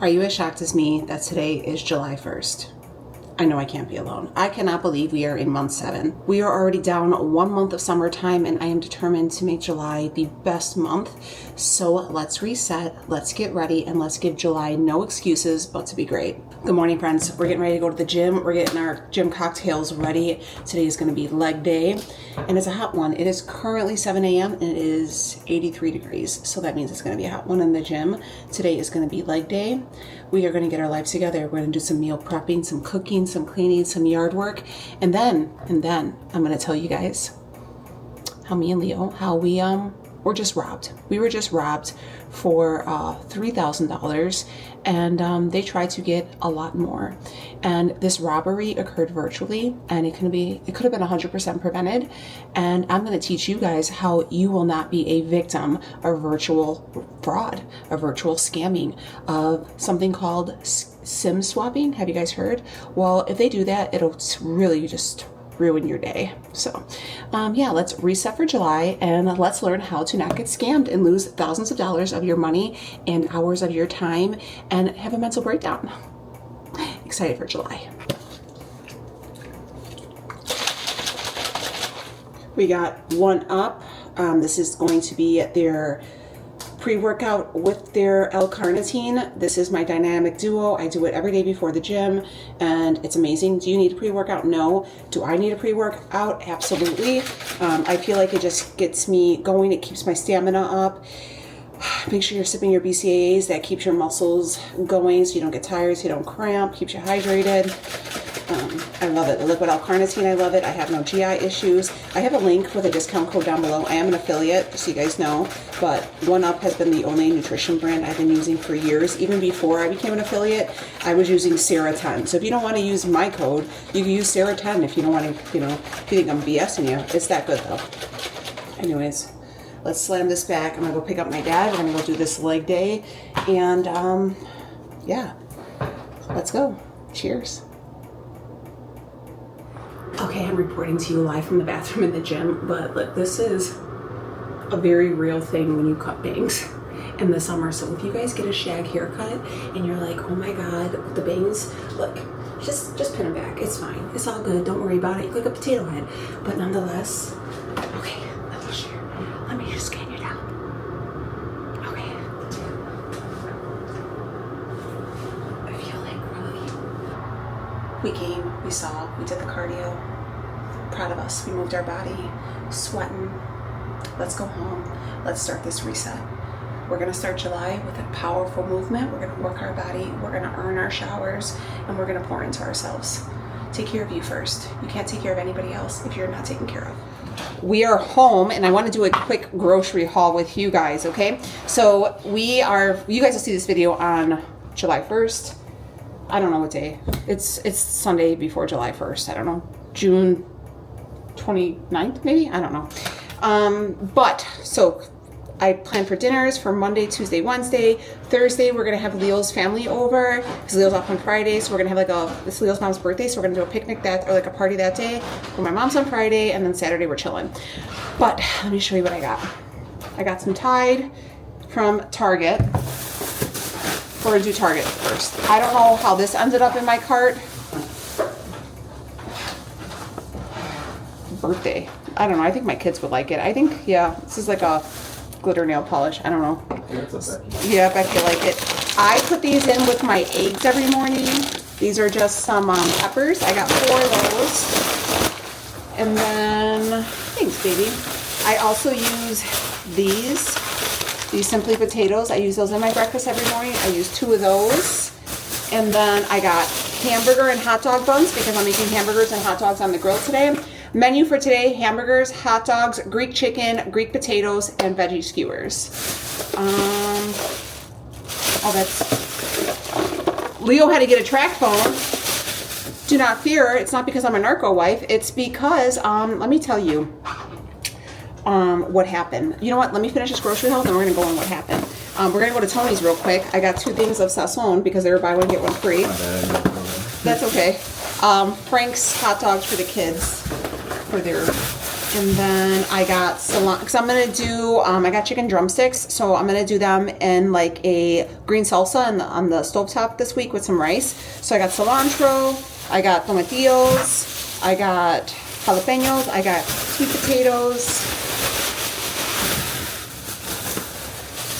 Are you as shocked as me that today is July 1st? I know I can't be alone. I cannot believe we are in month 7. We are already down 1 month of summertime, and I am determined to make July the best month. So let's reset, let's get ready, and let's give July no excuses but to be great. Good morning, friends. We're getting ready to go to the gym. We're getting our gym cocktails ready. Today is going to be leg day, and it's a hot one. It is currently 7 a.m. and it is 83 degrees. So that means it's going to be a hot one in the gym. Today is going to be leg day. We are going to get our lives together. We're going to do some meal prepping, some cooking, some cleaning, some yard work. And then I'm going to tell you guys how me and Leo, how we were just robbed. We were just robbed for $3,000, and they tried to get a lot more. And this robbery occurred virtually, and it could have been 100% prevented. And I'm going to teach you guys how you will not be a victim of virtual fraud, of virtual scamming, of something called SIM swapping. Have you guys heard? Well, if they do that, it'll really just ruin your day. So yeah, let's reset for July and let's learn how to not get scammed and lose thousands of dollars of your money and hours of your time and have a mental breakdown. Excited for July. We got One Up. This is going to be their pre-workout with their L-CARNITINE. This is my dynamic duo. I do it every day before the gym and it's amazing. Do you need a pre-workout? No. Do I need a pre-workout? Absolutely. I feel like it just gets me going. It keeps my stamina up. Make sure you're sipping your BCAAs. That keeps your muscles going so you don't get tired, so you don't cramp, keeps you hydrated. I love it. The liquid L-CARNITINE, I love it. I have no GI issues. I have a link with a discount code down below. I am an affiliate, just so you guys know, but One Up has been the only nutrition brand I've been using for years. Even before I became an affiliate, I was using Sarah 10. So if you don't want to use my code, you can use Sarah 10 if you don't want to, if you think I'm BSing you. It's that good though. Anyways, let's slam this back. I'm going to go pick up my dad. We're going to go do this leg day. And yeah, let's go. Cheers. Okay, I'm reporting to you live from the bathroom in the gym, but look, this is a very real thing when you cut bangs in the summer. So if you guys get a shag haircut and you're like, oh my God, the bangs, look, just pin them back. It's fine. It's all good. Don't worry about it. You look like a potato head. But nonetheless, okay, let me share. Let me just scan you down. Okay. I feel like really, we came, we saw, we did the cardio. Proud of us. We moved our body, sweating. Let's go home. Let's start this reset. We're going to start July with a powerful movement. We're going to work our body. We're going to earn our showers, and we're going to pour into ourselves. Take care of you first. You can't take care of anybody else if you're not taken care of. We are home, and I want to do a quick grocery haul with you guys, okay? So you guys will see this video on July 1st. I don't know what day. It's Sunday before July 1st. I don't know. June 29th, maybe? I don't know. But so I plan for dinners for Monday, Tuesday, Wednesday. Thursday, we're going to have Leo's family over because Leo's off on Friday. So we're going to have it's Leo's mom's birthday. So we're going to do a picnic or like a party that day. For my mom's on Friday, and then Saturday we're chilling. But let me show you what I got. I got some Tide from Target. We're going to do Target first. I don't know how this ended up in my cart. Birthday. I don't know. I think my kids would like it. I think, yeah, this is like a glitter nail polish. I don't know. Yeah, Becky like it. I put these in with my eggs every morning. These are just some peppers. I got 4 of those. And then, thanks, baby. I also use these Simply potatoes. I use those in my breakfast every morning. I use 2 of those. And then I got hamburger and hot dog buns because I'm making hamburgers and hot dogs on the grill today. Menu for today: hamburgers, hot dogs, Greek chicken, Greek potatoes, and veggie skewers. Leo had to get a track phone. Do not fear, it's not because I'm a narco wife. It's because, let me tell you what happened. You know what? Let me finish this grocery haul, then we're going to go on what happened. We're going to go to Tony's real quick. I got 2 things of Sasson because they were buy one, get one free. That's okay. Frank's hot dogs for the kids for their And then I got cilantro, because I'm going to do, I got chicken drumsticks, so I'm going to do them in like a green salsa on the stovetop this week with some rice. So I got cilantro, I got tomatillos, I got jalapenos, I got sweet potatoes.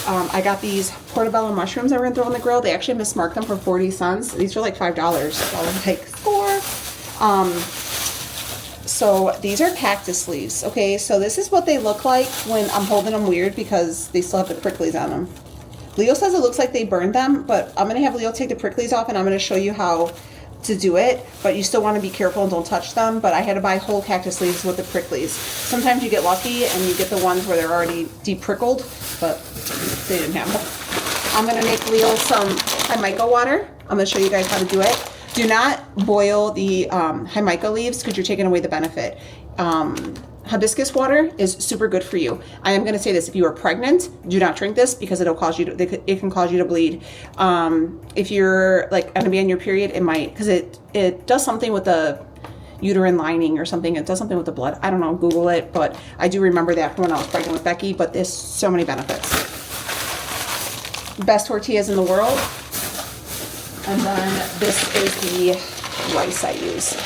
I got these portobello mushrooms that we're going to throw on the grill. They actually mismarked them for 40 cents. These are like $5. So I was like, score. So these are cactus leaves. Okay, so this is what they look like when I'm holding them weird because they still have the pricklies on them. Leo says it looks like they burned them, but I'm going to have Leo take the pricklies off and I'm going to show you how to do it, but you still want to be careful and don't touch them. But I had to buy whole cactus leaves with the pricklies. Sometimes you get lucky and you get the ones where they're already deep prickled, but they didn't have them. I'm going to make Leo some Jamaica water. I'm going to show you guys how to do it. Do not boil the Jamaica leaves because you're taking away the benefit. Hibiscus water is super good for you. I am going to say this: if you are pregnant, do not drink this because it'll cause you to, it can cause you to bleed. If you're like going to be on your period, it might, because it does something with the uterine lining or something. It does something with the blood. I don't know. Google it, but I do remember that from when I was pregnant with Becky. But there's so many benefits. Best tortillas in the world. And then this is the rice I use.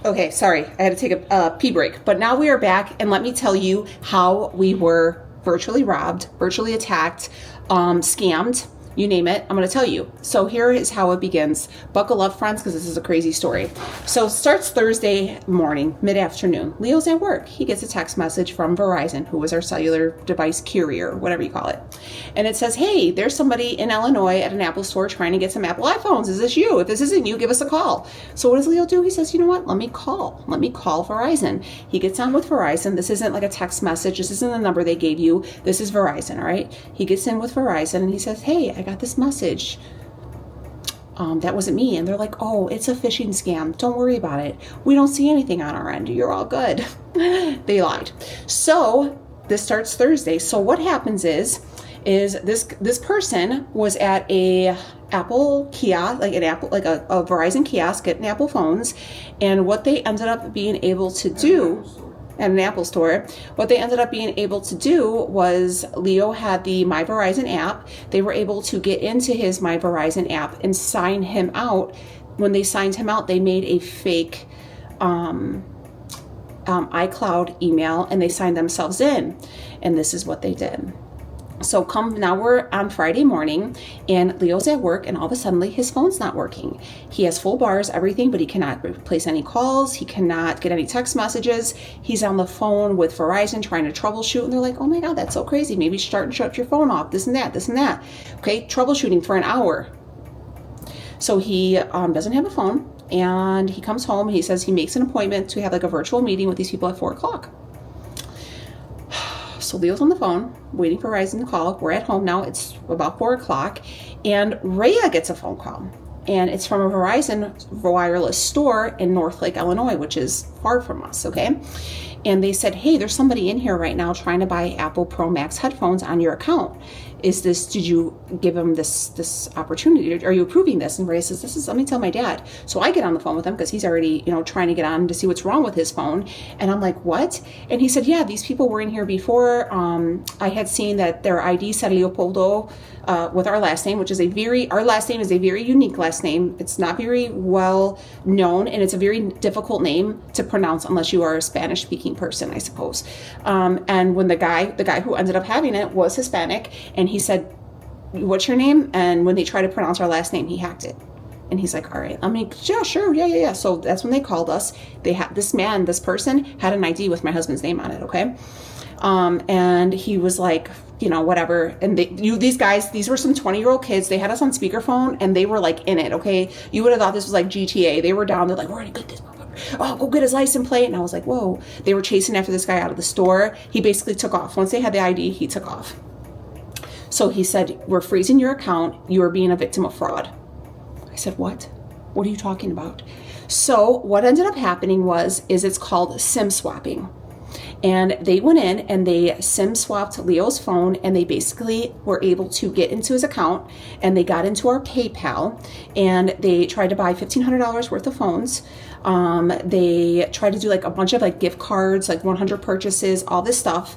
Okay, sorry, I had to take a pee break. But now we are back, and let me tell you how we were virtually robbed, virtually attacked, scammed, you name it, I'm going to tell you. So here is how it begins. Buckle up, friends, because this is a crazy story. So it starts Thursday morning, mid-afternoon. Leo's at work. He gets a text message from Verizon, who was our cellular device carrier, whatever you call it. And it says, hey, there's somebody in Illinois at an Apple store trying to get some Apple iPhones. Is this you? If this isn't you, give us a call. So what does Leo do? He says, you know what? Let me call Verizon. He gets on with Verizon. This isn't like a text message. This isn't the number they gave you. This is Verizon, all right? He gets in with Verizon and he says, hey, I got this message. That wasn't me. And they're like, oh, it's a phishing scam. Don't worry about it. We don't see anything on our end. You're all good. They lied. So this starts Thursday. So what happens is this person was at a Apple kiosk, like a Verizon kiosk, getting Apple phones. And what they ended up being able to do at an Apple store, what they ended up being able to do was Leo had the My Verizon app. They were able to get into his My Verizon app and sign him out. When they signed him out, they made a fake iCloud email and they signed themselves in. And this is what they did. So now we're on Friday morning and Leo's at work and all of a sudden his phone's not working. He has full bars, everything, but he cannot place any calls. He cannot get any text messages. He's on the phone with Verizon trying to troubleshoot and they're like, oh my God, that's so crazy. Maybe you should start and shut your phone off, this and that, this and that. Okay, troubleshooting for an hour. So he doesn't have a phone and he comes home. He says he makes an appointment to have like a virtual meeting with these people at 4 o'clock. So Leo's on the phone, waiting for Verizon to call. We're at home now. It's about 4 o'clock. And Rhea gets a phone call. And it's from a Verizon wireless store in Northlake, Illinois, which is far from us, okay? And they said, hey, there's somebody in here right now trying to buy Apple Pro Max headphones on your account. Did you give him this opportunity? Are you approving this? And Ray says, let me tell my dad. So I get on the phone with him because he's already, trying to get on to see what's wrong with his phone. And I'm like, what? And he said, yeah, these people were in here before. I had seen that their ID said Leopoldo with our last name, which is our last name is a very unique last name. It's not very well known and it's a very difficult name to pronounce unless you are a Spanish speaking person, I suppose. And when the guy who ended up having it was Hispanic, and he said, what's your name? And when they tried to pronounce our last name, he hacked it. And he's like, all right, yeah, sure. Yeah. So that's when they called us. They had this person had an ID with my husband's name on it. Okay. And he was like, whatever. And these were some 20-year-old kids. They had us on speakerphone and they were like in it. Okay. You would have thought this was like GTA. They were down. They're like, we're going to get this. Oh, go get his license plate. And I was like, whoa. They were chasing after this guy out of the store. He basically took off. Once they had the ID, he took off. So he said, we're freezing your account. You are being a victim of fraud. I said, what? What are you talking about? So what ended up happening is it's called SIM swapping. and they went in and they SIM swapped Leo's phone, and they basically were able to get into his account, and they got into our PayPal, and they tried to buy $1,500 worth of phones. They tried to do like a bunch of like gift cards, like 100 purchases, all this stuff.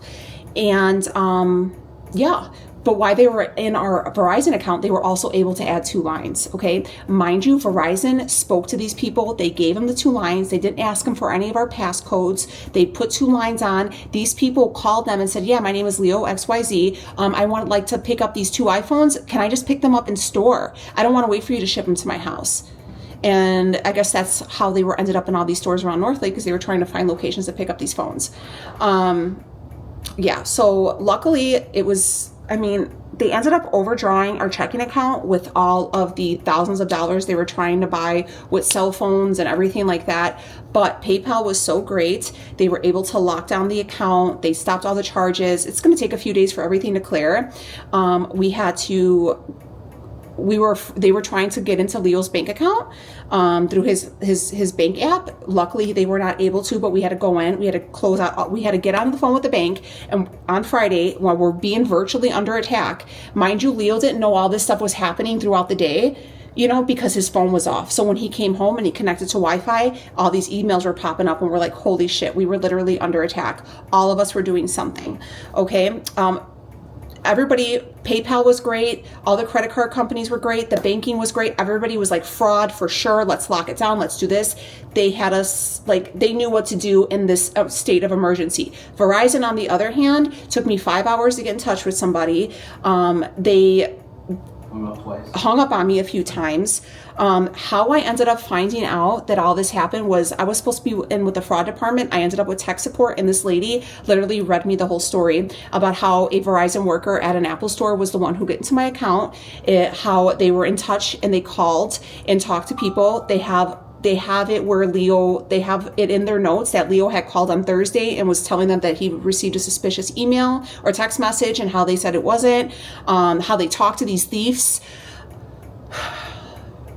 And yeah, but while they were in our Verizon account, they were also able to add 2 lines, okay? Mind you, Verizon spoke to these people. They gave them the 2 lines. They didn't ask them for any of our passcodes. They put 2 lines on. These people called them and said, yeah, my name is Leo XYZ. I would like to pick up these 2 iPhones. Can I just pick them up in store? I don't want to wait for you to ship them to my house. And I guess that's how they were ended up in all these stores around North Lake, because they were trying to find locations to pick up these phones. Yeah, so luckily it was, I mean, they ended up overdrawing our checking account with all of the thousands of dollars they were trying to buy with cell phones and everything like that. But PayPal was so great. They were able to lock down the account. They stopped all the charges. It's going to take a few days for everything to clear. They were trying to get into Leo's bank account through his bank app. Luckily, they were not able to, but we had to go in. We had to close out. We had to get on the phone with the bank. And on Friday, while we're being virtually under attack, mind you, Leo didn't know all this stuff was happening throughout the day, you know, because his phone was off. So when he came home and he connected to Wi-Fi, all these emails were popping up, and we're like, holy shit, we were literally under attack. All of us were doing something, okay? Everybody, PayPal was great. All the credit card companies were great. The banking was great. Everybody was like, fraud for sure. Let's lock it down. Let's do this. They had us, like, they knew what to do in this state of emergency. Verizon, on the other hand, took me 5 hours to get in touch with somebody. They hung up on me a few times. How I ended up finding out that all this happened was I was supposed to be in with the fraud department. I ended up with tech support, and this lady literally read me the whole story about how a Verizon worker at an Apple store was the one who got into my account, how they were in touch and they called and talked to people. They have it where they have it in their notes that Leo had called on Thursday and was telling them that he received a suspicious email or text message, and how they said it wasn't, how they talked to these thieves.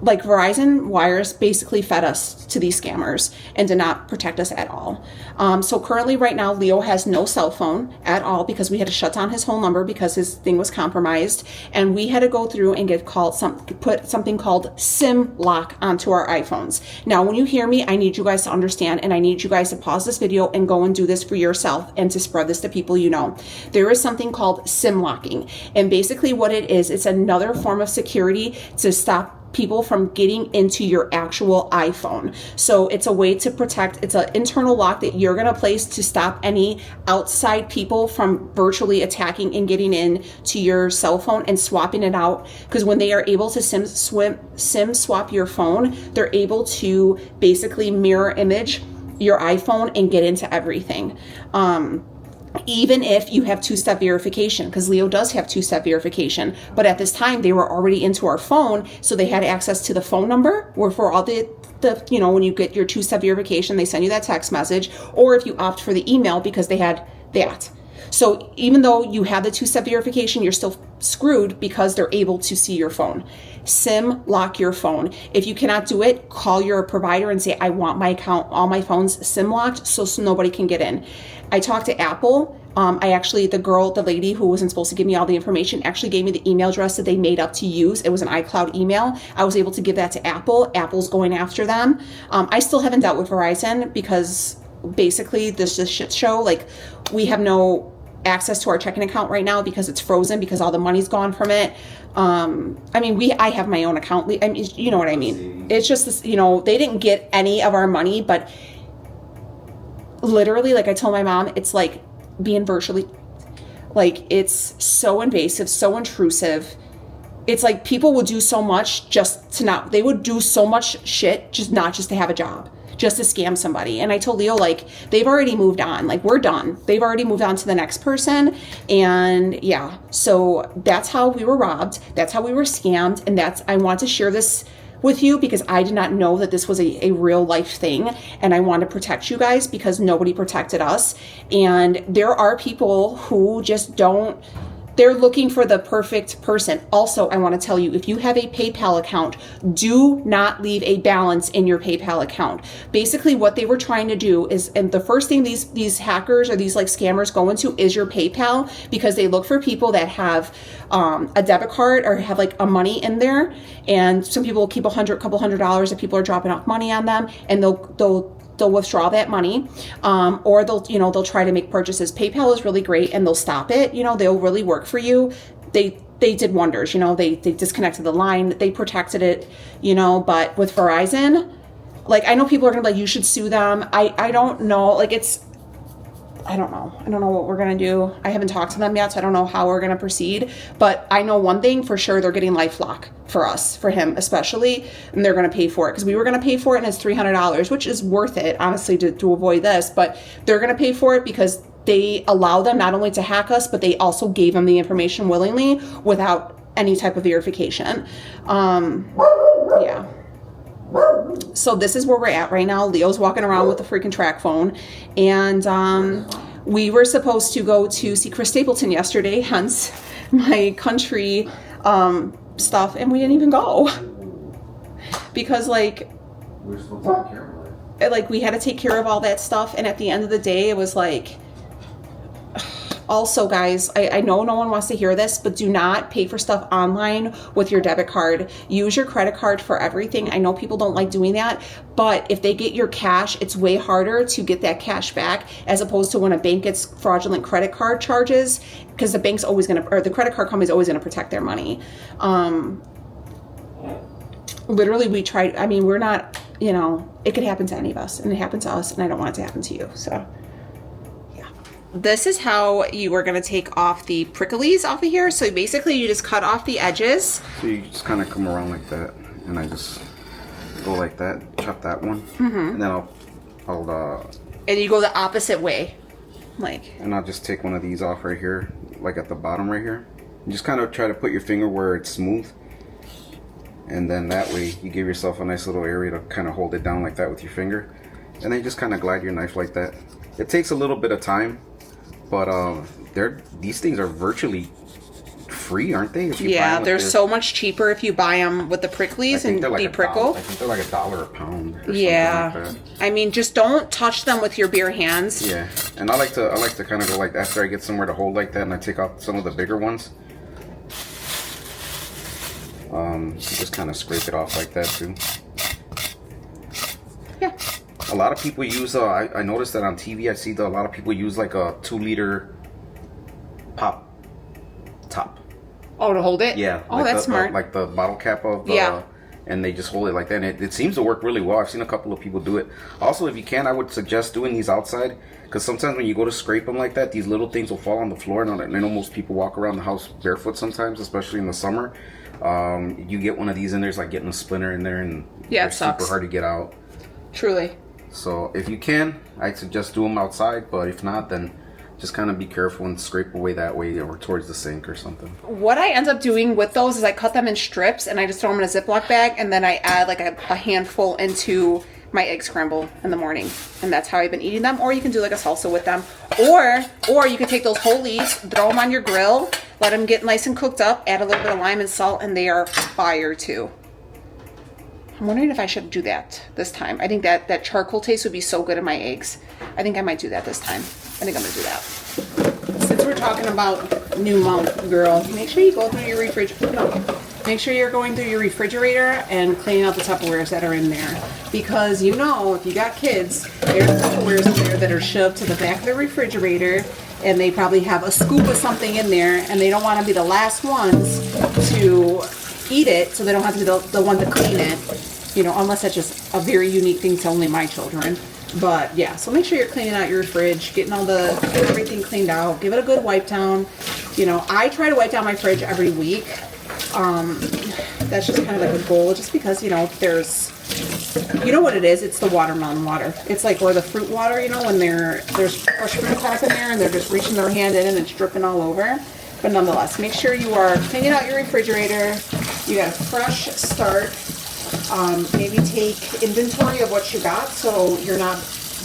Like, Verizon wires basically fed us to these scammers and did not protect us at all. So currently right now, Leo has no cell phone at all, because we had to shut down his whole number because his thing was compromised. And we had to go through and put something called SIM lock onto our iPhones. Now, when you hear me, I need you guys to understand, and I need you guys to pause this video and go and do this for yourself and to spread this to people you know. There is something called SIM locking. And basically what it is, it's another form of security to stop people from getting into your actual iPhone. So it's a way to protect, it's an internal lock that you're going to place to stop any outside people from virtually attacking and getting in to your cell phone and swapping it out. Because when they are able to SIM swap your phone, they're able to basically mirror image your iPhone and get into everything. Even if you have 2-step verification, because Leo does have 2-step verification, but at this time they were already into our phone, so they had access to the phone number, or for all the you know, when you get your 2-step verification, they send you that text message, or if you opt for the email, because they had that. So even though you have the 2-step verification, you're still screwed because they're able to see your phone. SIM lock your phone. If you cannot do it, call your provider and say, I want my account, all my phones SIM locked, so nobody can get in. I talked to Apple. The lady who wasn't supposed to give me all the information actually gave me the email address that they made up to use. It was an iCloud email. I was able to give that to Apple. Apple's going after them. I still haven't dealt with Verizon because basically this is a shit show. Like, we have no access to our checking account right now because it's frozen, because all the money's gone from it. I have my own account. I mean, you know what I mean? It's just this, you know, they didn't get any of our money, but literally, like I told my mom, it's like being virtually, like, it's so invasive, so intrusive. It's like people would do so much they would do so much shit just to have a job, just to scam somebody. And I told Leo, like, they've already moved on. Like, we're done. They've already moved on to the next person. And yeah, so that's how we were robbed. That's how we were scammed. And I want to share this with you because I did not know that this was a real life thing, and I want to protect you guys because nobody protected us. And there are people who just don't they're looking for the perfect person. Also, I want to tell you, if you have a PayPal account, do not leave a balance in your PayPal account. Basically, what they were trying to do is, and the first thing these hackers or these like scammers go into is your PayPal, because they look for people that have a debit card or have like a money in there. And some people will keep couple $100 if people are dropping off money on them, and they'll withdraw that money, or they'll try to make purchases. PayPal is really great, and they'll stop it. They'll really work for you. They did wonders. They disconnected the line, they protected it. But with Verizon, like, I know people are gonna be like, you should sue them. I don't know. Like, I don't know. I don't know what we're going to do. I haven't talked to them yet, so I don't know how we're going to proceed. But I know one thing for sure, they're getting LifeLock for him especially, and they're going to pay for it, because we were going to pay for it, and it's $300, which is worth it, honestly, to avoid this. But they're going to pay for it because they allow them not only to hack us, but they also gave them the information willingly without any type of verification. Yeah. So this is where we're at right now. Leo's walking around with a freaking track phone, and we were supposed to go to see Chris Stapleton yesterday, hence my country stuff, and we didn't even go because like we were supposed to take care of it. Like, we had to take care of all that stuff, and at the end of the day, it was like. Also, guys, I know no one wants to hear this, but do not pay for stuff online with your debit card. Use your credit card for everything. I know people don't like doing that, but if they get your cash, it's way harder to get that cash back, as opposed to when a bank gets fraudulent credit card charges, because the bank's always going to, or the credit card company's always going to protect their money. Literally, we tried, I mean, we're not, it could happen to any of us, and it happened to us, and I don't want it to happen to you, so. This is how you are going to take off the pricklies off of here. So basically you just cut off the edges. So you just kind of come around like that, and I just go like that, chop that one, and then I'll and you go the opposite way, like. And I'll just take one of these off right here, like at the bottom right here. You just kind of try to put your finger where it's smooth, and then that way you give yourself a nice little area to kind of hold it down like that with your finger, and then you just kind of glide your knife like that. It takes a little bit of time. But these things are virtually free, aren't they? Yeah, they're so much cheaper if you buy them with the pricklies and de-prickle. I think they're like $1 a pound. Or yeah, something like that. I mean, just don't touch them with your bare hands. Yeah, and I like to kind of go like after I get somewhere to hold like that, and I take off some of the bigger ones. Just kind of scrape it off like that too. Yeah. A lot of people use, I noticed that on TV, I see that a lot of people use like a 2-liter pop top. Oh, to hold it? Yeah. Oh, like that's smart. Like the bottle cap of, yeah. And they just hold it like that. And it seems to work really well. I've seen a couple of people do it. Also, if you can, I would suggest doing these outside. Because sometimes when you go to scrape them like that, these little things will fall on the floor. And I know most people walk around the house barefoot sometimes, especially in the summer. You get one of these in there, it's like getting a splinter in there. And yeah, it's super hard to get out. Truly. So if you can, I'd suggest do them outside, but if not, then just kind of be careful and scrape away that way or towards the sink or something. What I end up doing with those is I cut them in strips and I just throw them in a Ziploc bag, and then I add like a handful into my egg scramble in the morning, and that's how I've been eating them. Or you can do like a salsa with them, or you can take those wholies, throw them on your grill, let them get nice and cooked up, add a little bit of lime and salt, and they are fire too. I'm wondering if I should do that this time. I think that charcoal taste would be so good in my eggs. I think I might do that this time. I think I'm gonna do that. Since we're talking about new month, girl, make sure you go through your refrigerator. No. Make sure you're going through your refrigerator and cleaning out the Tupperwares that are in there. Because if you got kids, there's Tupperwares in there that are shoved to the back of the refrigerator, and they probably have a scoop of something in there, and they don't want to be the last ones to eat it, so they don't have to be the one to clean it, unless that's just a very unique thing to only my children. But yeah, so make sure you're cleaning out your fridge, getting everything cleaned out, give it a good wipe down. I try to wipe down my fridge every week. That's just kind of like a goal, just because there's, what it is, it's the watermelon water. It's like, or the fruit water, when there's fresh fruit crap in there and they're just reaching their hand in and it's dripping all over. But nonetheless, make sure you are cleaning out your refrigerator. You got a fresh start. Maybe take inventory of what you got, so you're not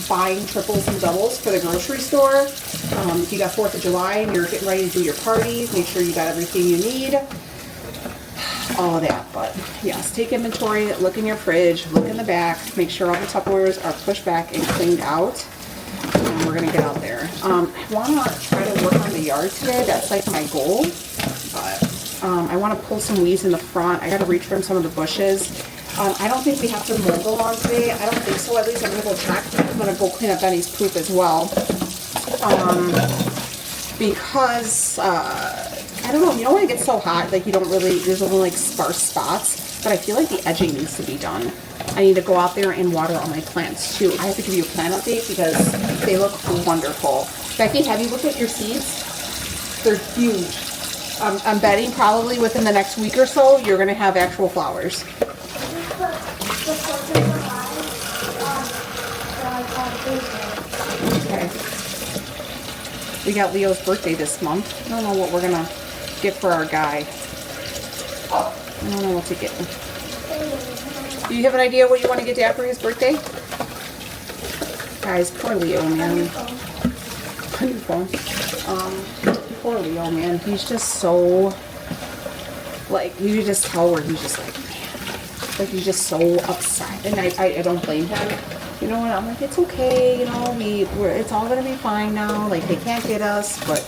buying triples and doubles for the grocery store. If you got 4th of July and you're getting ready to do your parties, make sure you got everything you need. All of that. But yes, take inventory, look in your fridge, look in the back, make sure all the Tupperwares are pushed back and cleaned out. And we're gonna get out there. I wanna try to work on the yard today. That's like my goal. But I wanna pull some weeds in the front. I gotta reach from some of the bushes. I don't think we have to mow the lawn today. I don't think so. At least I'm gonna go check. I'm gonna go clean up Benny's poop as well. Because I don't know, you know when it gets so hot, like you don't really, there's only like sparse spots, but I feel like the edging needs to be done. I need to go out there and water all my plants too. I have to give you a plant update because they look wonderful. Becky, have you looked at your seeds? They're huge. I'm betting probably within the next week or so, you're gonna have actual flowers. Okay. We got Leo's birthday this month. I don't know what we're gonna get for our guy. I don't know what to get him. Do you have an idea what you want to get Dad for his birthday? Guys, poor Leo, man. Poor Leo, man. He's just so, like, you just tell where he's just like, man. Like, he's just so upset. And I don't blame him. You know what? I'm like, it's okay. You know, it's all going to be fine now. Like, they can't get us. But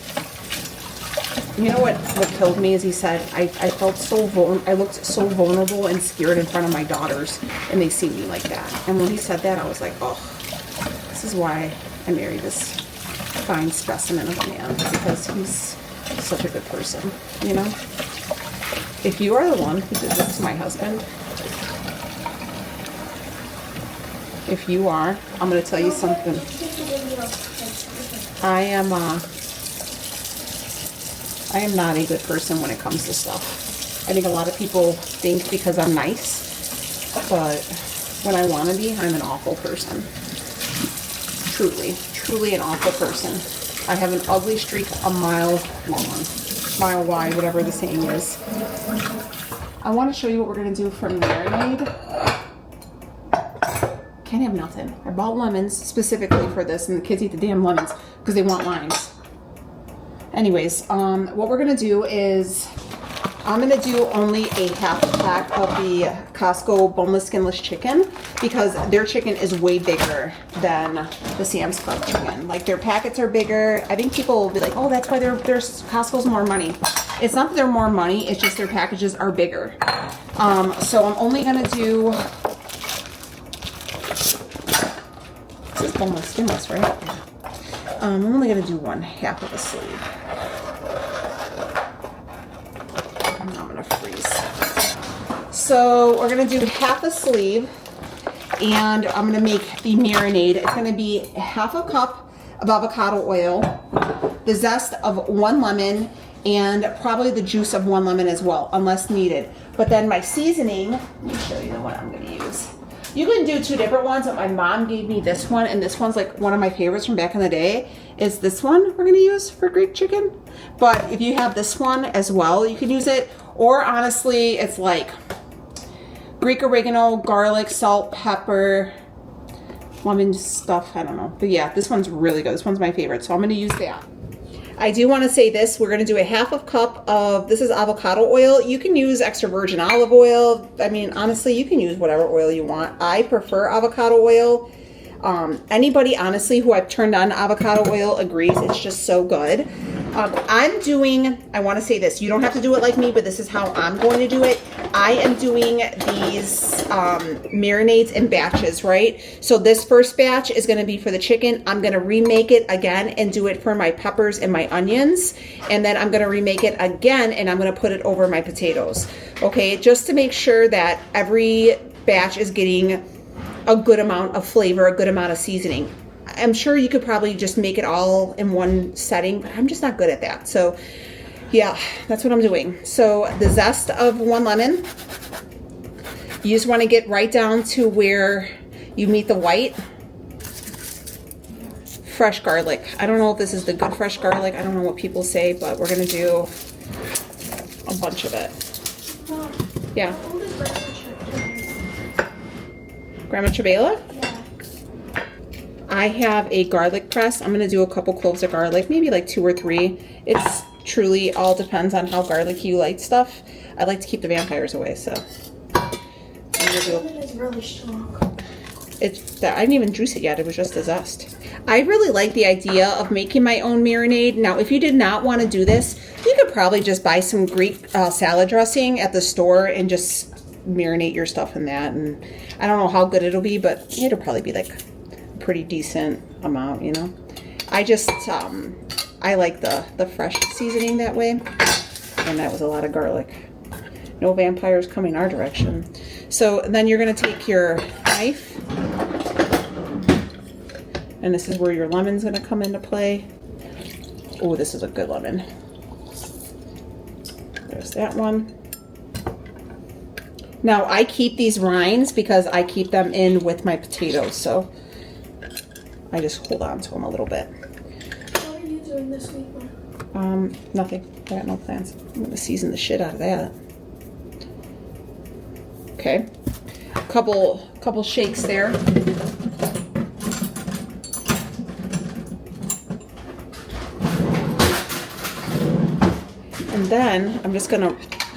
you know what killed me is he said, I felt so I looked so vulnerable and scared in front of my daughters. And they see me like that. And when he said that, I was like, oh, this is why I married this fine specimen of a man. Because he's such a good person, you know? If you are the one who did this to my husband, if you are, I'm going to tell you something. I am not a good person when it comes to stuff. I think a lot of people think because I'm nice, but when I want to be, I'm an awful person. Truly an awful person. I have an ugly streak a mile long, mile wide, whatever the saying is. I want to show you what we're going to do for marinade. Can't have nothing. I bought lemons specifically for this, and the kids eat the damn lemons because they want limes. Anyways, what we're gonna do is I'm gonna do only a half a pack of the Costco boneless, skinless chicken because their chicken is way bigger than the Sam's Club chicken. Like, their packets are bigger. I think people will be like, oh, that's why their Costco's more money. It's not that they're more money. It's just their packages are bigger. So I'm only gonna do. This is boneless, skinless, right? I'm only going to do 1/2 of a sleeve. And I'm going to freeze. So we're going to do half a sleeve, and I'm going to make the marinade. It's going to be 1/2 cup of avocado oil, the zest of 1 lemon, and probably the juice of 1 lemon as well, unless needed. But then my seasoning, let me show you the one I'm going to use. You can do 2 different ones, but my mom gave me this one, and this one's like one of my favorites from back in the day, is this one we're gonna use for Greek chicken. But if you have this one as well, you can use it. Or honestly, it's like Greek oregano, garlic, salt, pepper, lemon stuff, I don't know. But yeah, this one's really good. This one's my favorite, so I'm gonna use that. I do want to say this, we're going to do a 1/2 cup of, this is avocado oil. You can use extra virgin olive oil. I mean, honestly, you can use whatever oil you want. I prefer avocado oil. Anybody, honestly, who I've turned on avocado oil agrees it's just so good. I'm doing, I want to say this, you don't have to do it like me, but this is how I'm going to do it. I am doing these marinades in batches, right? So this first batch is going to be for the chicken. I'm going to remake it again and do it for my peppers and my onions. And then I'm going to remake it again, and I'm going to put it over my potatoes. Okay, just to make sure that every batch is getting a good amount of flavor, a good amount of seasoning. I'm sure you could probably just make it all in one setting, but I'm just not good at that. So yeah, that's what I'm doing. So the zest of 1 lemon, you just want to get right down to where you meet the white. Fresh garlic. I don't know if this is the good fresh garlic. I don't know what people say, but we're going to do a bunch of it. Yeah. Grandma Chabela? I have a garlic press. I'm gonna do a couple cloves of garlic, maybe like 2 or 3. It's truly all depends on how garlicky you like stuff. I like to keep the vampires away, so. It is really strong. I didn't even juice it yet. It was just a zest. I really like the idea of making my own marinade. Now, if you did not want to do this, you could probably just buy some Greek salad dressing at the store and just marinate your stuff in that. And I don't know how good it'll be, but it'll probably be like a pretty decent amount, you know. I just, I like the fresh seasoning that way. And that was a lot of garlic. No vampires coming our direction. So then you're going to take your knife, and this is where your lemon's going to come into play. Oh, this is a good lemon. There's that one. Now I keep these rinds because I keep them in with my potatoes, so I just hold on to them a little bit. What are you doing this week, Mom? Nothing. I got no plans. I'm going to season the shit out of that. Okay, couple shakes there. And then I'm just gonna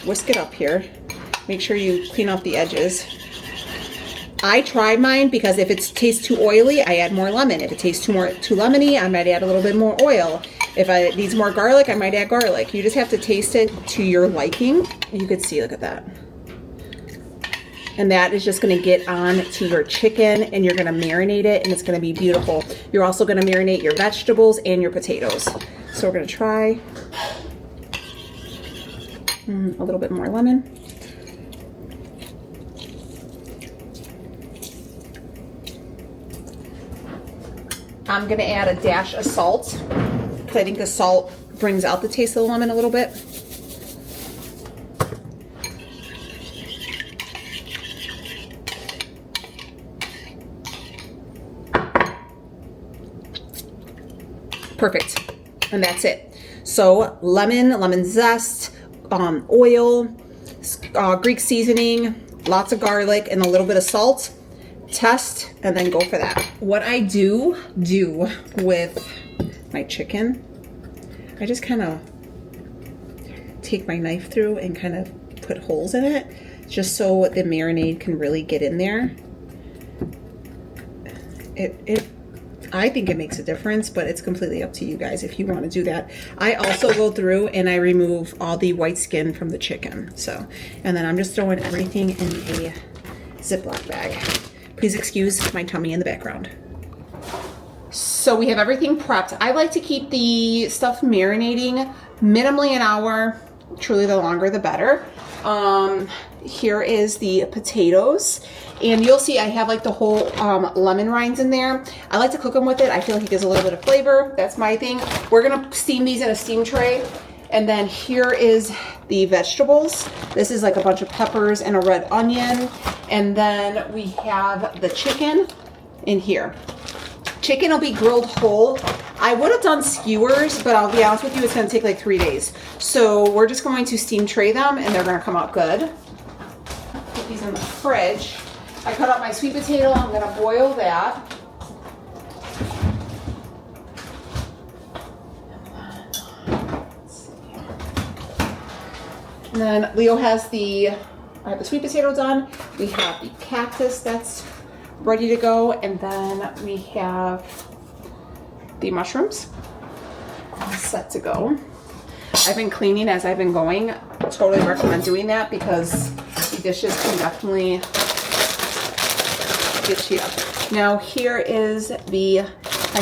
whisk it up here. Make sure you clean off the edges. I try mine because if it tastes too oily, I add more lemon. If it tastes too lemony, I might add a little bit more oil. If it needs more garlic, I might add garlic. You just have to taste it to your liking. You could see, look at that. And that is just going to get on to your chicken, and you're going to marinate it, and it's going to be beautiful. You're also going to marinate your vegetables and your potatoes. So we're going to try a little bit more lemon. I'm going to add a dash of salt, because I think the salt brings out the taste of the lemon a little bit. Perfect. And that's it. So lemon zest, oil, Greek seasoning, lots of garlic, and a little bit of salt. Test and then go for that. What I do with my chicken, I just kind of take my knife through and kind of put holes in it just so the marinade can really get in there. I think it makes a difference, but it's completely up to you guys if you want to do that. I also go through and I remove all the white skin from the chicken. So, and then I'm just throwing everything in a Ziploc bag. Please excuse my tummy in the background. So we have everything prepped. I like to keep the stuff marinating minimally an hour. Truly, the longer the better. Here is the potatoes, and you'll see I have like the whole lemon rinds in there. I like to cook them with it. I feel like it gives a little bit of flavor. That's my thing. We're gonna steam these in a steam tray. And then here is the vegetables. This is like a bunch of peppers and a red onion. And then we have the chicken in here. Chicken will be grilled whole. I would have done skewers, but I'll be honest with you, it's gonna take like 3 days. So we're just going to steam tray them, and they're gonna come out good. Put these in the fridge. I cut up my sweet potato, I'm gonna boil that. And then Leo has I have the sweet potato done. We have the cactus that's ready to go. And then we have the mushrooms all set to go. I've been cleaning as I've been going. I totally recommend doing that because the dishes can definitely get you up. Now here is the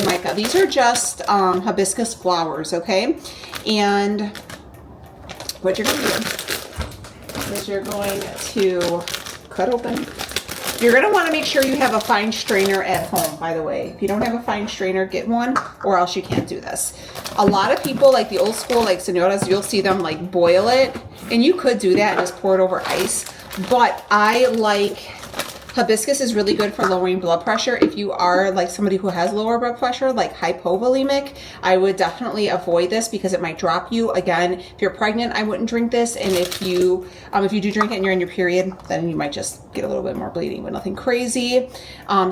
mica. These are just hibiscus flowers, okay? And what you're going to do is you're going to cut open. You're going to want to make sure you have a fine strainer at home, by the way. If you don't have a fine strainer, get one, or else you can't do this. A lot of people, like the old school, like senoras, you'll see them like boil it, and you could do that and just pour it over ice. But I like Hibiscus is really good for lowering blood pressure. If you are like somebody who has lower blood pressure, like hypovolemic, I would definitely avoid this because it might drop you. Again, if you're pregnant, I wouldn't drink this. And if you do drink it and you're in your period, then you might just get a little bit more bleeding, but nothing crazy.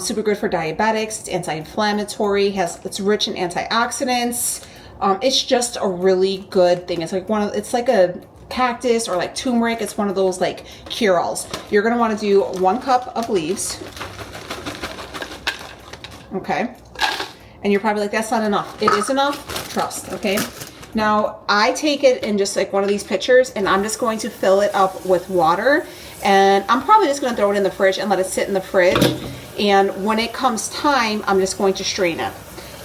Super good for diabetics. It's anti-inflammatory. It's rich in antioxidants. It's just a really good thing. It's like it's like a cactus or like turmeric. It's one of those like cure-alls. You're going to want to do 1 cup of leaves. Okay. And you're probably like, that's not enough. It is enough. Trust. Okay. Now I take it in just like one of these pitchers and I'm just going to fill it up with water, and I'm probably just going to throw it in the fridge and let it sit in the fridge. And when it comes time, I'm just going to strain it.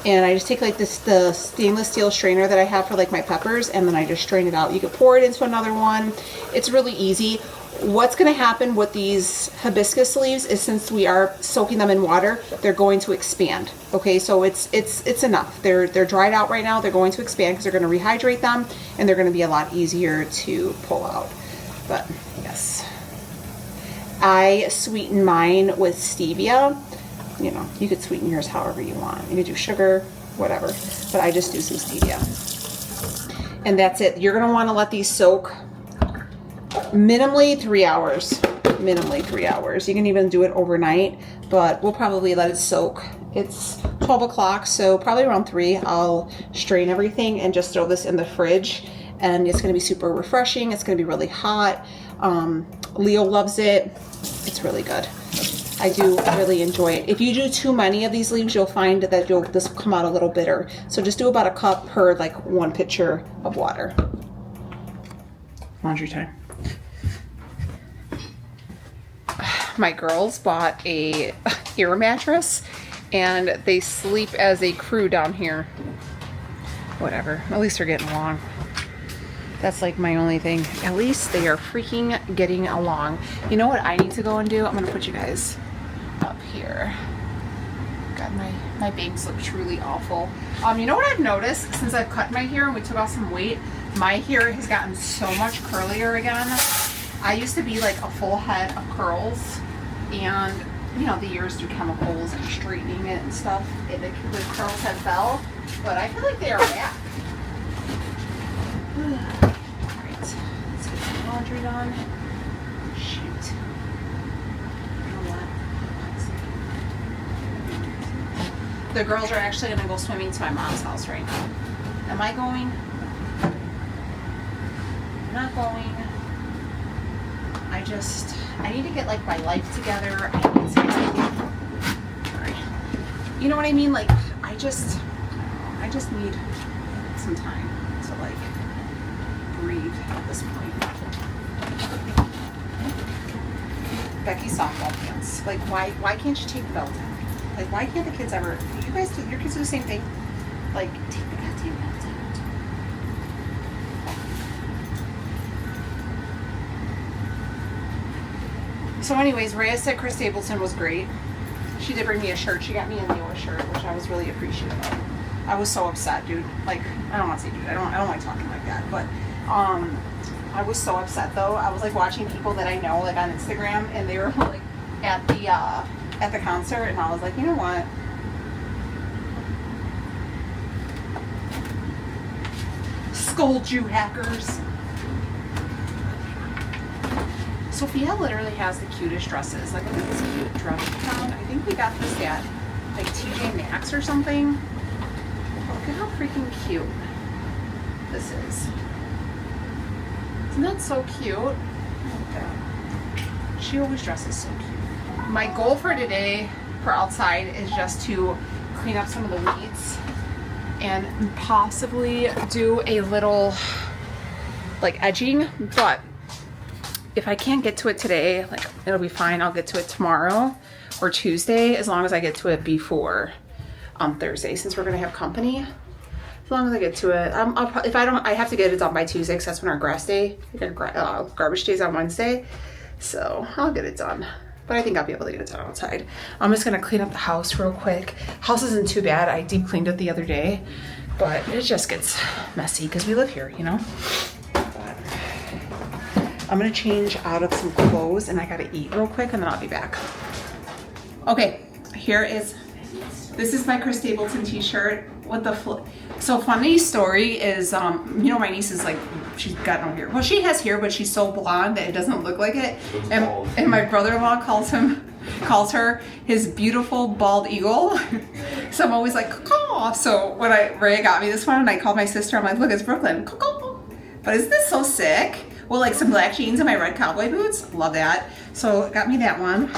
And I just take like the stainless steel strainer that I have for like my peppers, and then I just strain it out. You can pour it into another one. It's really easy. What's going to happen with these hibiscus leaves is, since we are soaking them in water, they're going to expand. Okay, so it's enough. They're dried out right now. They're going to expand because they're going to rehydrate them, and they're going to be a lot easier to pull out. But yes, I sweeten mine with stevia. You know, you could sweeten yours however you want. You could do sugar, whatever, but I just do some stevia. And that's it. You're going to want to let these soak minimally 3 hours. Minimally 3 hours. You can even do it overnight, but we'll probably let it soak. It's 12 o'clock, so probably around 3, I'll strain everything and just throw this in the fridge. And it's going to be super refreshing. It's going to be really hot. Leo loves it. It's really good. I do really enjoy it. If you do too many of these leaves, you'll find that this will come out a little bitter. So just do about a cup per like 1 pitcher of water. Laundry time. My girls bought a air mattress and they sleep as a crew down here. Whatever. At least they're getting along. That's like my only thing. At least they are freaking getting along. You know what I need to go and do? I'm going to put you guys up here. God, my bangs look truly awful. You know what I've noticed since I've cut my hair and we took off some weight? My hair has gotten so much curlier again. I used to be like a full head of curls, and you know, the years through chemicals and straightening it and stuff, the curls have fell, but I feel like they are back. Alright, let's get some laundry done. Shoot. You know what? The girls are actually going to go swimming to my mom's house right now. Am I going? I'm not going. I need to get like my life together. I need to like, you know what I mean? Like, I just need some time to like breathe at this point. Becky's softball pants. Like, why can't you take the belt down? Like, why can't the kids ever? You guys do, your kids do the same thing. Like, take the goddamn belt out. So anyways, Rhea said Chris Stapleton was great. She did bring me a shirt. She got me a Leo shirt, which I was really appreciative of. I was so upset, dude. Like, I don't want to say dude. I don't like talking like that. But I was so upset though. I was like watching people that I know like on Instagram, and they were like at the concert, and I was like, you know what? Scold you, hackers. Sophia literally has the cutest dresses. Like, look at this cute dress she found. I think we got this at like TJ Maxx or something. Look at how freaking cute this is. Isn't that so cute? Look at that. She always dresses so cute. My goal for today for outside is just to clean up some of the weeds and possibly do a little like edging, but if I can't get to it today, like, it'll be fine. I'll get to it tomorrow or Tuesday, as long as I get to it before Thursday, since we're gonna have company. As long as I get to it, if I don't, I have to get it done by Tuesday, because that's when our grass day, garbage day is on Wednesday. So I'll get it done, but I think I'll be able to get it done outside. I'm just gonna clean up the house real quick. House isn't too bad. I deep cleaned it the other day, but it just gets messy because we live here, you know. I'm gonna change out of some clothes, and I gotta eat real quick, and then I'll be back. Okay, this is my Chris Stapleton t-shirt with the so funny story is, you know, my niece is like, she's got no hair. Well, she has hair, but she's so blonde that it doesn't look like it. And my brother-in-law calls her his beautiful bald eagle. So I'm always like, caw. So when Ray got me this one and I called my sister, I'm like, look, it's Brooklyn. Caw. But isn't this so sick? Well, like some black jeans and my red cowboy boots. Love that. So got me that one.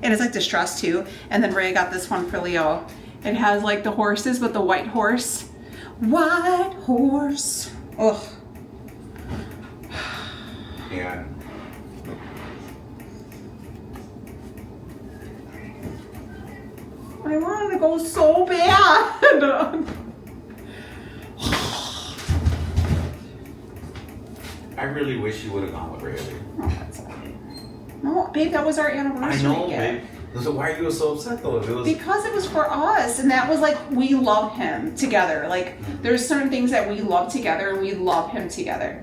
And it's like distressed too. And then Ray got this one for Leo. It has like the horses, but the white horse. White horse. Ugh. Yeah. I wanted to go so bad. I really wish you would have gone with Riley. Oh, that's okay. No, babe, that was our anniversary. I know, babe. So why are you so upset though? Because it was for us, and that was like, we love him together. Like, there's certain things that we love together, and we love him together.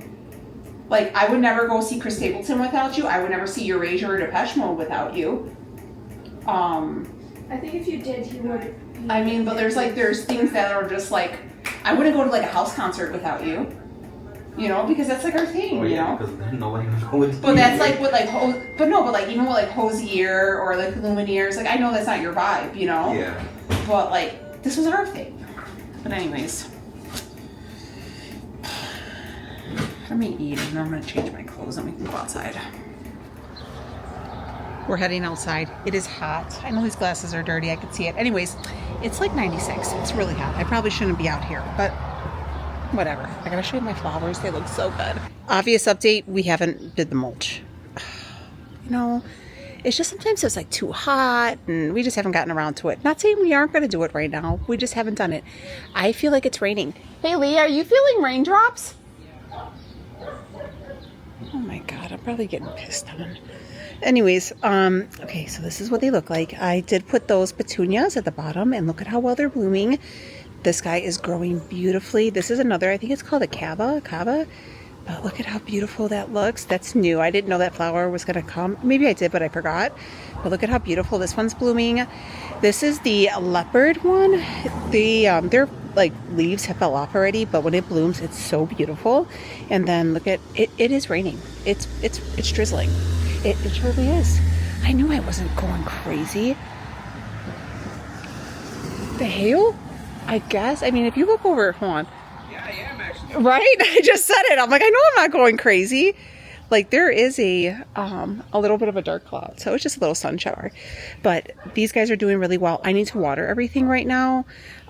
Like, I would never go see Chris Stapleton without you. I would never see Erasure or Depeche Mode without you. I think if you did, he would. I mean, but there's things that are just like, I wouldn't go to like a house concert without you. You know, because that's like our thing, you know? Because then nobody would go with you. But that's like with like, but like even with like Hosier or like Lumineers, like I know that's not your vibe, you know? Yeah. But like, this was our thing. But anyways. Let me eat and then I'm gonna change my clothes and we can go outside. We're heading outside. It is hot. I know these glasses are dirty, I can see it. Anyways, it's like 96. It's really hot. I probably shouldn't be out here, but whatever. I gotta show you my flowers. They look so good. Obvious update, we haven't did the mulch. You know, it's just sometimes it's like too hot and we just haven't gotten around to it. Not saying we aren't gonna do it right now. We just haven't done it. I feel like it's raining. Hey Lee, are you feeling raindrops? Oh my God, I'm probably getting pissed on. Anyways, okay, so this is what they look like. I did put those petunias at the bottom and look at how well they're blooming. This guy is growing beautifully. This is another, I think it's called a cava, but look at how beautiful that looks. That's new. I didn't know that flower was gonna come. Maybe I did, but I forgot. But look at how beautiful this one's blooming. This is the leopard one. Their like leaves have fell off already, but when it blooms, it's so beautiful. And then look at it. It is raining. It's drizzling. It truly is. I knew I wasn't going crazy. The hail? I guess. I mean, if you look over, hold on. Yeah, I am actually. Right? I just said it. I'm like, I know I'm not going crazy. Like, there is a little bit of a dark cloud, so it's just a little sun shower. But these guys are doing really well. I need to water everything right now.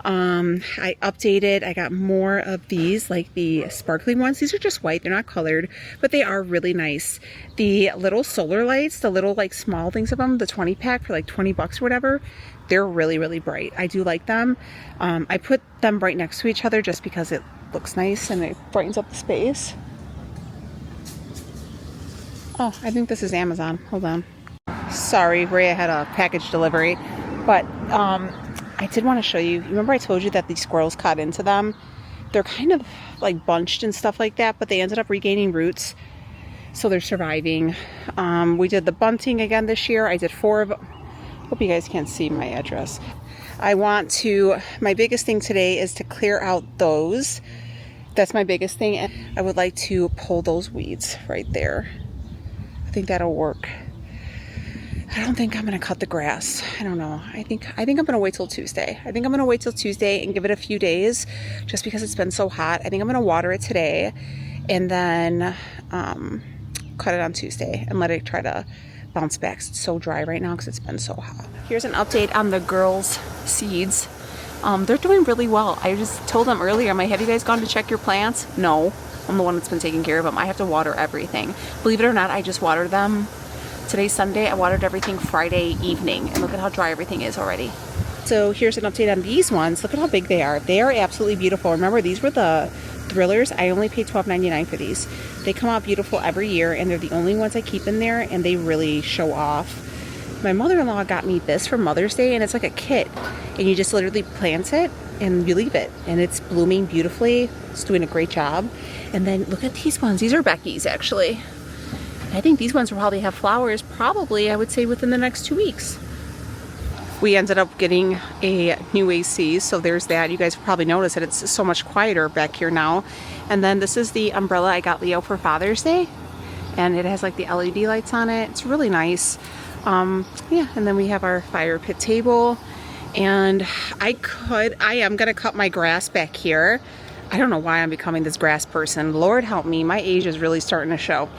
I updated. I got more of these, like the sparkling ones. These are just white. They're not colored, but they are really nice. The little solar lights, the little like small things of them, the 20 pack for like 20 bucks or whatever. They're really, really bright. I do like them. I put them right next to each other just because it looks nice and it brightens up the space. Oh, I think this is Amazon. Hold on. Sorry, Rhea had a package delivery. But I did want to show you. Remember I told you that these squirrels caught into them? They're kind of like bunched and stuff like that, but they ended up regaining roots. So they're surviving. We did the bunting again this year. I did 4 of them. Hope you guys can't see my address. My biggest thing today is to clear out those. That's my biggest thing. And I would like to pull those weeds right there. I think that'll work. I don't think I'm going to cut the grass. I don't know. I think I'm going to wait till Tuesday. I think I'm going to wait till Tuesday and give it a few days just because it's been so hot. I think I'm going to water it today and then cut it on Tuesday and let it try to bounce back. It's so dry right now because it's been so hot. Here's an update on the girls' seeds. They're doing really well. I just told them earlier, I'm like, have you guys gone to check your plants? No. I'm the one that's been taking care of them. I have to water everything. Believe it or not, I just watered them. Today's Sunday. I watered everything Friday evening. And look at how dry everything is already. So here's an update on these ones. Look at how big they are. They are absolutely beautiful. Remember, these were the thrillers. I only paid $12.99 for these. They come out beautiful every year, and they're the only ones I keep in there, and they really show off. My mother-in-law got me this for Mother's Day, and it's like a kit. And you just literally plant it, and you leave it. And it's blooming beautifully. It's doing a great job. And then look at these ones. These are Becky's, actually. I think these ones will probably have flowers, probably, I would say, within the next 2 weeks. we ended up getting a new AC, so there's that. You guys probably noticed that it's so much quieter back here now. And then this is the umbrella I got Leo for Father's Day, and it has like the LED lights on it. It's really nice. Yeah, and then we have our fire pit table, and I am gonna cut my grass back here. I don't know why I'm becoming this grass person. Lord help me, my age is really starting to show.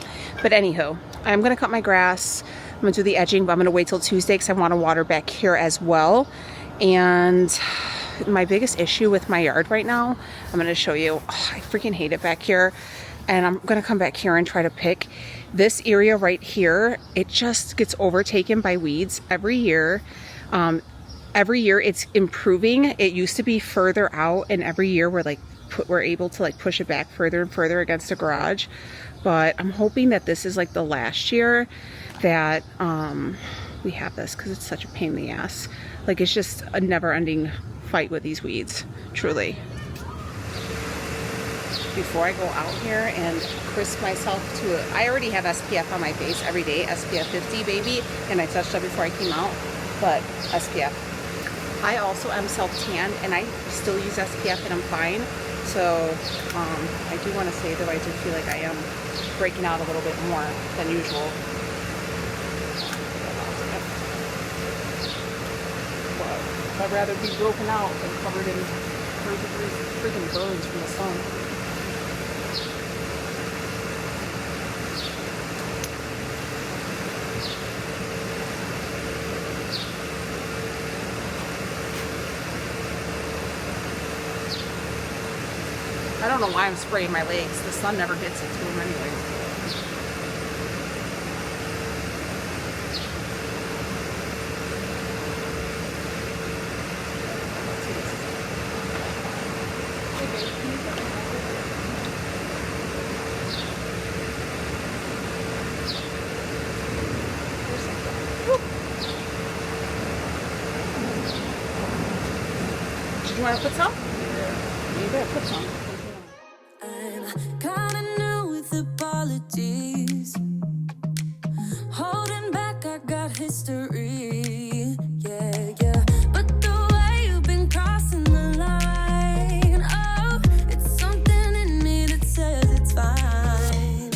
But anywho, I'm gonna cut my grass. I'm gonna do the edging, but I'm gonna wait till Tuesday because I want to water back here as well. And my biggest issue with my yard right now, I'm gonna show you. Oh, I freaking hate it back here. And I'm gonna come back here and try to pick this area right here. It just gets overtaken by weeds every year. Every year it's improving. It used to be further out, and every year we're able to like push it back further and further against the garage. But I'm hoping that this is like the last year that we have this, because it's such a pain in the ass. Like, it's just a never-ending fight with these weeds, truly. Before I go out here and crisp myself to it, I already have SPF on my face every day, SPF 50 baby, and I touched up before I came out, but SPF. I also am self-tanned, and I still use SPF, and I'm fine. So I do want to say, though, I do feel like I am breaking out a little bit more than usual. But I'd rather be broken out than covered in freaking burns from the sun. I don't know why I'm spraying my legs. The sun never gets it to them anyway. Did you want to put some? Yeah. You better put some. Kinda new with apologies. Holding back, I got history. Yeah, yeah. But the way you've been crossing the line, oh, it's something in me that says it's fine.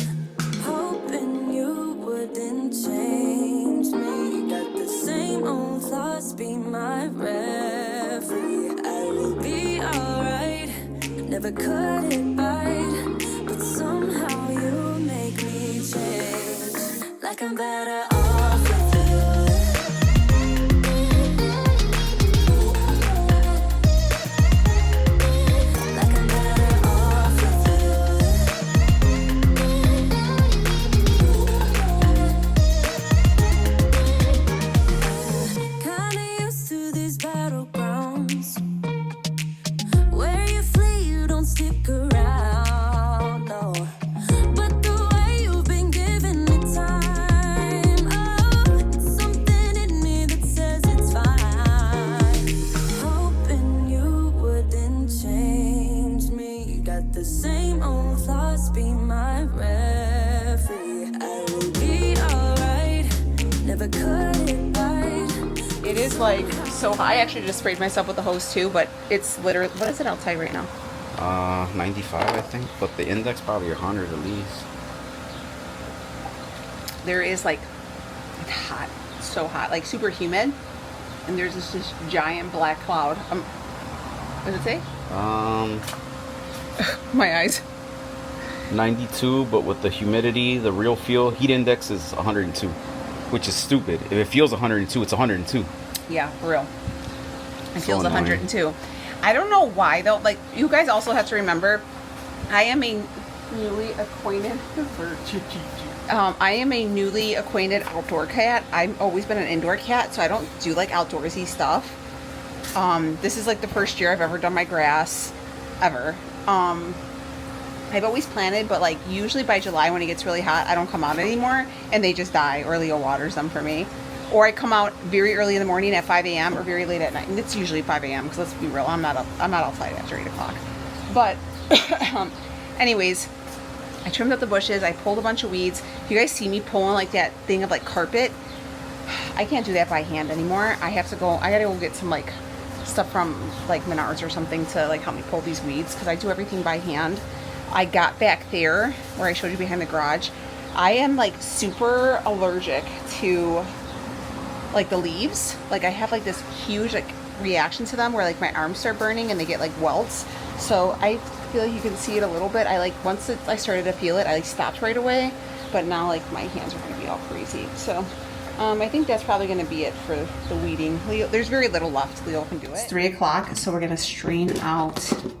Hoping you wouldn't change me. Got the same old thoughts, be my referee. I will be alright. Never cut it right. Somehow you make me change, like I'm better off with you. Like I'm better off with you. Kinda used to these battlegrounds where you flee, you don't stick around. The same old thoughts, be my referee. I will be alright. Never cut it right. It is like so hot. I actually just sprayed myself with the hose too, but it's literally, what is it outside right now? 95, I think, but the index probably 100 at least. There is like, it's hot, so hot, like super humid, and there's this giant black cloud. What does it say? My eyes. 92, but with the humidity, the real feel, heat index is 102, which is stupid. If it feels 102, it's 102. Yeah, for real. It So feels annoying. 102. I don't know why though. Like, you guys also have to remember, I am a newly acquainted. I am a newly acquainted outdoor cat. I've always been an indoor cat, so I don't do like outdoorsy stuff. This is like the first year I've ever done my grass, ever. I've always planted, but like usually by July when it gets really hot, I don't come out anymore, and they just die, or Leo waters them for me. Or I come out very early in the morning at 5 a.m. or very late at night, and it's usually 5 a.m. because let's be real, I'm not outside after 8 o'clock. But anyways, I trimmed up the bushes, I pulled a bunch of weeds. If you guys see me pulling like that thing of like carpet, I can't do that by hand anymore. I have to go, I gotta go get some like stuff from like Menards or something to like help me pull these weeds, because I do everything by hand. I got back there where I showed you behind the garage. I am like super allergic to like the leaves. Like I have like this huge like reaction to them where like my arms start burning and they get like welts. So I feel like you can see it a little bit. I like once I started to feel it, I like stopped right away, but now like my hands are gonna be all crazy. So I think that's probably gonna be it for the weeding. Leo, there's very little left. Leo can do it. It's 3 o'clock, so we're gonna strain out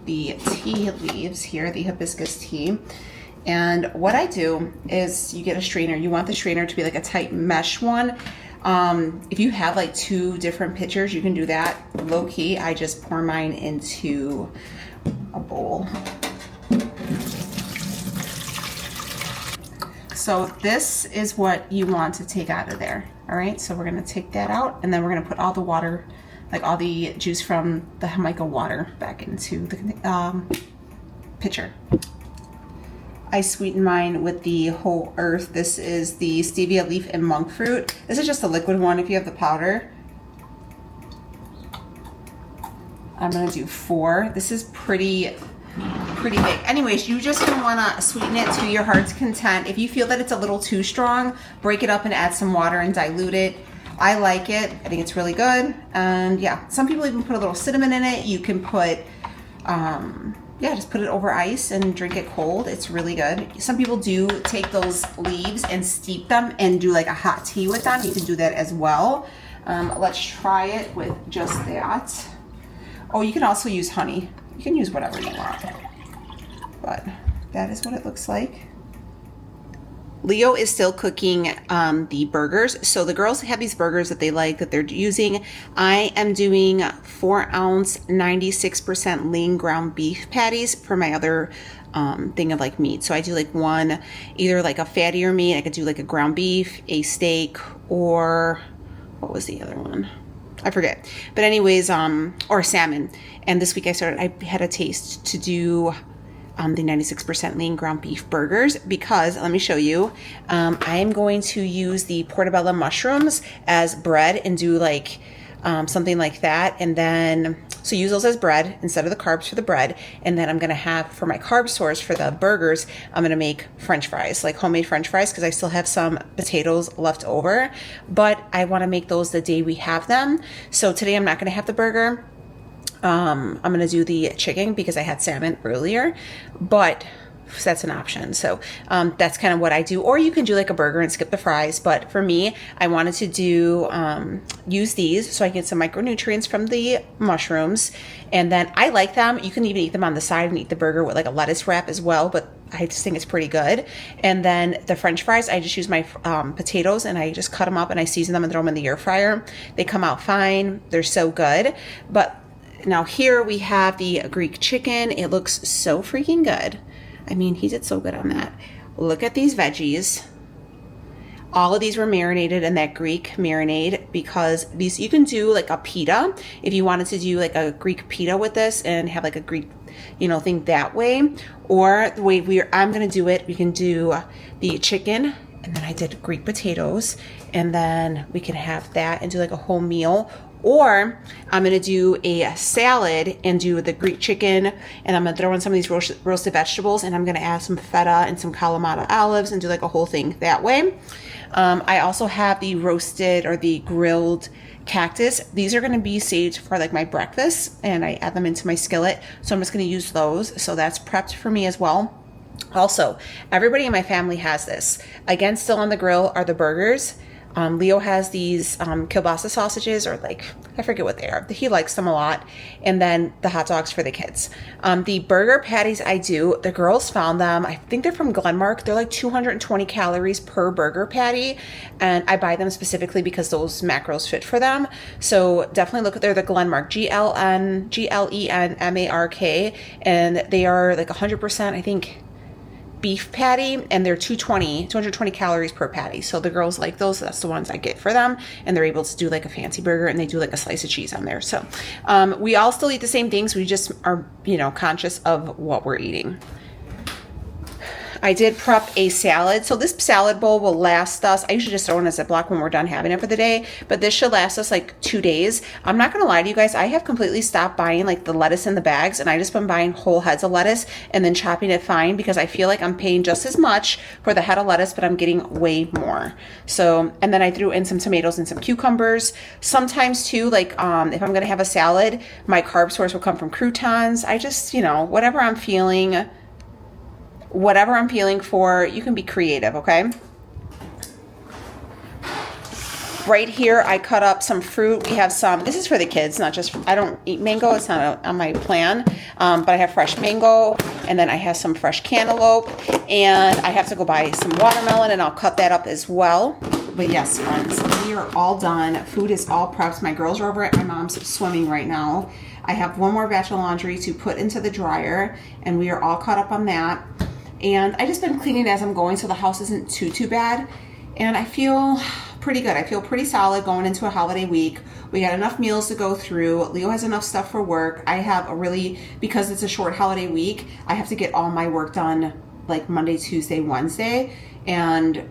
the tea leaves here, the hibiscus tea. And what I do is you get a strainer. You want the strainer to be like a tight mesh one. If you have like 2 different pitchers, you can do that. Low key, I just pour mine into a bowl. So this is what you want to take out of there. All right, so we're gonna take that out, and then we're gonna put all the water, like all the juice from the Jamaica water, back into the pitcher. I sweeten mine with the Whole Earth. This is the stevia leaf and monk fruit. This is just the liquid one if you have the powder. I'm gonna do 4. This is pretty big. Anyways, you just gonna wanna sweeten it to your heart's content. If you feel that it's a little too strong, break it up and add some water and dilute it. I like it. I think it's really good. And yeah, some people even put a little cinnamon in it. You can put, yeah, just put it over ice and drink it cold. It's really good. Some people do take those leaves and steep them and do like a hot tea with them. You can do that as well. Let's try it with just that. Oh, you can also use honey. You can use whatever you want. But that is what it looks like. Leo is still cooking the burgers. So the girls have these burgers that they like, that they're using. I am doing 4-ounce 96% lean ground beef patties for my other thing of like meat. So I do like one, either like a fattier meat. I could do like a ground beef, a steak, or what was the other one? I forget. But anyways, or salmon. And this week I had a taste to do the 96% lean ground beef burgers, because let me show you, I am going to use the portobello mushrooms as bread and do like something like that. And then, so use those as bread instead of the carbs for the bread. And then I'm going to have, for my carb source for the burgers, I'm going to make French fries, like homemade French fries, because I still have some potatoes left over, but I want to make those the day we have them. So today I'm not going to have the burger. I'm going to do the chicken because I had salmon earlier, but that's an option. So that's kind of what I do. Or you can do like a burger and skip the fries. But for me, I wanted to do use these so I get some micronutrients from the mushrooms. And then I like them. You can even eat them on the side and eat the burger with like a lettuce wrap as well. But I just think it's pretty good. And then the French fries, I just use my potatoes and I just cut them up and I season them and throw them in the air fryer. They come out fine. They're so good. But now here we have the Greek chicken. It looks so freaking good. I mean, he did so good on that. Look at these veggies. All of these were marinated in that Greek marinade, because these, you can do like a pita if you wanted to do like a Greek pita with this and have like a Greek, you know, thing that way. Or the way I'm going to do it, we can do the chicken, and then I did Greek potatoes, and then we can have that and do like a whole meal. Or I'm going to do a salad and do the Greek chicken, and I'm going to throw in some of these roasted vegetables, and I'm going to add some feta and some Kalamata olives and do like a whole thing that way. I also have the roasted or the grilled cactus. These are going to be saved for like my breakfast, and I add them into my skillet. So I'm just going to use those. So that's prepped for me as well. Also, everybody in my family has this. Again, still on the grill are the burgers. Leo has these kielbasa sausages, or like, I forget what they are. He likes them a lot. And then the hot dogs for the kids. The burger patties I do, the girls found them. I think they're from Glenmark. They're like 220 calories per burger patty. And I buy them specifically because those macros fit for them. So definitely look at, they're the Glenmark, GLENMARK. And they are like 100%, I think, beef patty, and they're 220 calories per patty. So the girls like those. So that's the ones I get for them, and they're able to do like a fancy burger, and they do like a slice of cheese on there. So we all still eat the same things. We just are, you know, conscious of what we're eating. I did prep a salad. So this salad bowl will last us, I usually just throw in a Ziploc when we're done having it for the day, but this should last us like 2 days. I'm not gonna lie to you guys, I have completely stopped buying like the lettuce in the bags, and I just been buying whole heads of lettuce and then chopping it fine, because I feel like I'm paying just as much for the head of lettuce, but I'm getting way more. So, and then I threw in some tomatoes and some cucumbers. Sometimes too, like if I'm gonna have a salad, my carb source will come from croutons. I just, you know, whatever I'm feeling for, you can be creative, okay? Right here, I cut up some fruit. We have some, this is for the kids, not just, I don't eat mango, it's not on my plan, but I have fresh mango, and then I have some fresh cantaloupe, and I have to go buy some watermelon, and I'll cut that up as well. But yes, friends, we are all done. Food is all prepped. My girls are over at my mom's swimming right now. I have one more batch of laundry to put into the dryer, and we are all caught up on that. And I just been cleaning as I'm going, so the house isn't too bad. And I feel pretty good. I feel pretty solid going into a holiday week. We got enough meals to go through. Leo has enough stuff for work. I have because it's a short holiday week, I have to get all my work done like Monday, Tuesday, Wednesday, and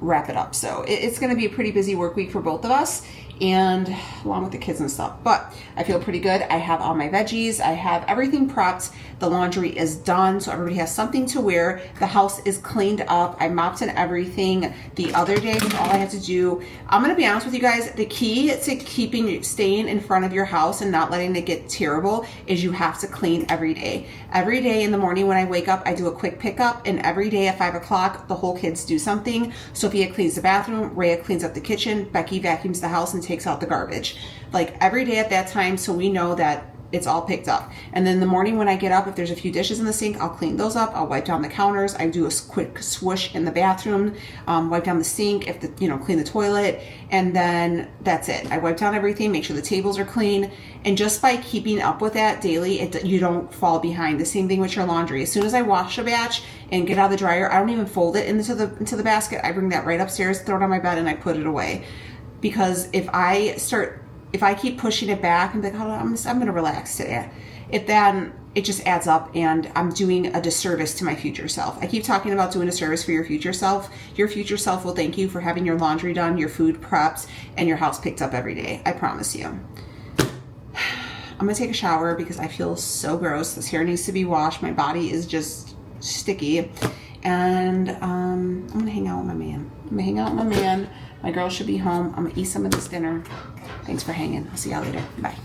wrap it up. So it's going to be a pretty busy work week for both of us, and along with the kids and stuff. But I feel pretty good. I have all my veggies. I have everything prepped. The laundry is done, so everybody has something to wear. The house is cleaned up. I mopped and everything the other day. That's all I had to do. I'm gonna be honest with you guys. The key to staying in front of your house and not letting it get terrible is you have to clean every day. Every day in the morning when I wake up, I do a quick pickup, and every day at 5 o'clock, the whole kids do something. Sophia cleans the bathroom, Rhea cleans up the kitchen, Becky vacuums the house and takes out the garbage. Like every day at that time, so we know that it's all picked up. And then in the morning when I get up, if there's a few dishes in the sink, I'll clean those up. I'll wipe down the counters. I do a quick swoosh in the bathroom, wipe down the sink, clean the toilet, and then that's it. I wipe down everything, make sure the tables are clean. And just by keeping up with that daily, you don't fall behind. The same thing with your laundry. As soon as I wash a batch and get out of the dryer, I don't even fold it into the basket. I bring that right upstairs, throw it on my bed, and I put it away. Because if I keep pushing it back and be like, oh, I'm going to relax today, it just adds up, and I'm doing a disservice to my future self. I keep talking about doing a service for your future self. Your future self will thank you for having your laundry done, your food prepped, and your house picked up every day. I promise you. I'm going to take a shower because I feel so gross. This hair needs to be washed. My body is just sticky. And I'm going to hang out with my man. My girls should be home. I'm going to eat some of this dinner. Thanks for hanging. I'll see y'all later. Bye.